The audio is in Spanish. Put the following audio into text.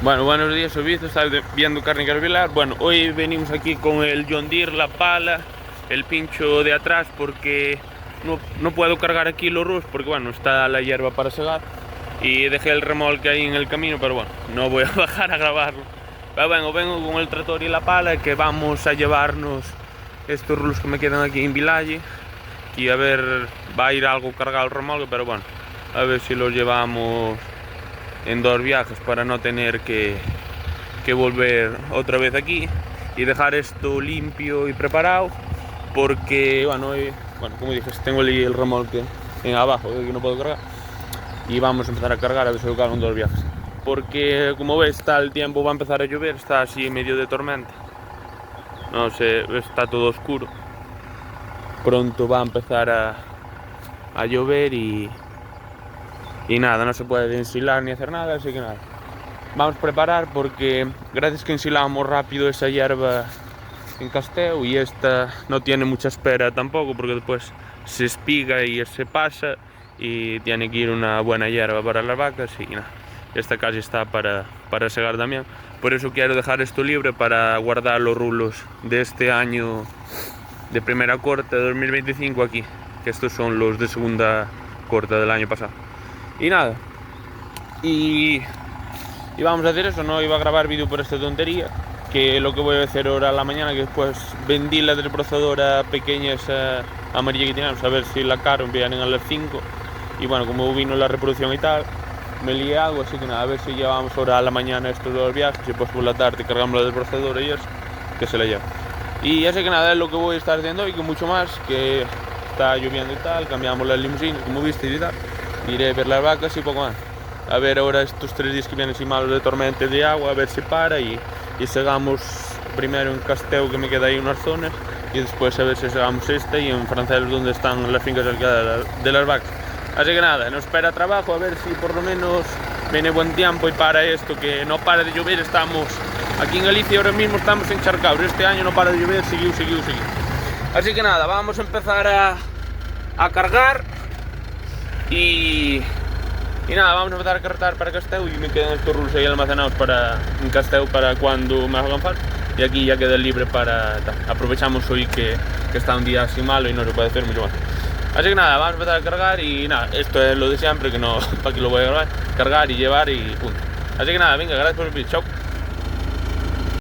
Bueno, buenos días, soy Víctor, estás viendo Cárnicas Vilar. Bueno, hoy venimos aquí con el John Deere, la pala, el pincho de atrás porque no puedo cargar aquí los rus porque bueno, está la hierba para segar y dejé el remolque ahí en el camino, pero bueno, no voy a bajar a grabarlo. Pero bueno, vengo con el tractor y la pala que vamos a llevarnos estos rulos que me quedan aquí en Vilalle y a ver, va a ir algo cargado el remolque, pero bueno, a ver si los llevamos en 2 viajes para no tener que volver otra vez aquí y dejar esto limpio y preparado porque bueno, como dije, tengo el remolque en abajo que no puedo cargar y vamos a empezar a cargar a ver si lo cargo en 2 viajes porque como ves está el tiempo, va a empezar a llover, está así en medio de tormenta, no sé, está todo oscuro, pronto va a empezar a llover y nada, no se puede ensilar ni hacer nada, así que nada, vamos a preparar porque gracias que ensilamos rápido esa hierba en Casteu y esta no tiene mucha espera tampoco porque después se espiga y se pasa y tiene que ir una buena hierba para las vacas y nada, esta casi está para segar también, por eso quiero dejar esto libre para guardar los rulos de este año de primera corta de 2025 aquí, que estos son los de segunda corta del año pasado. Y nada, y vamos a hacer eso, no iba a grabar vídeo por esta tontería, que lo que voy a hacer ahora a la mañana, que después vendí la desbrozadora pequeña, esa amarilla que teníamos, a ver si la caro vienen a las 5, y bueno, como vino la reproducción y tal, me lié algo, así que nada, a ver si llevamos ahora a la mañana estos 2 viajes, y pues por la tarde cargamos la desbrozadora y eso, que se la lleva. Y así que nada, es lo que voy a estar haciendo hoy, que mucho más, que está lloviendo y tal, cambiamos las limusinas, como viste y tal, iré a ver las vacas y poco más. A ver ahora estos 3 días que vienen así malos de tormenta de agua, a ver si para y segamos primero en Casteu, que me queda ahí unas zonas, y después a ver si segamos y en Francelos, donde están las fincas de las vacas. Así que nada, nos espera trabajo, a ver si por lo menos viene buen tiempo y para esto, que no para de llover. Estamos aquí en Galicia ahora mismo, estamos encharcados, este año no para de llover, seguiu. Así que nada, vamos a empezar a cargar y nada, vamos a empezar a cargar para Casteu y me quedan estos rulos ahí almacenados en Casteu para cuando me hagan falta. Y aquí ya queda libre para tal. Aprovechamos hoy que está un día así malo y no se puede hacer mucho más. Así que nada, vamos a empezar a cargar y nada, esto es lo de siempre, que no, para que lo voy a grabar, cargar y llevar y punto. Así que nada, venga, gracias por el vídeo, chao.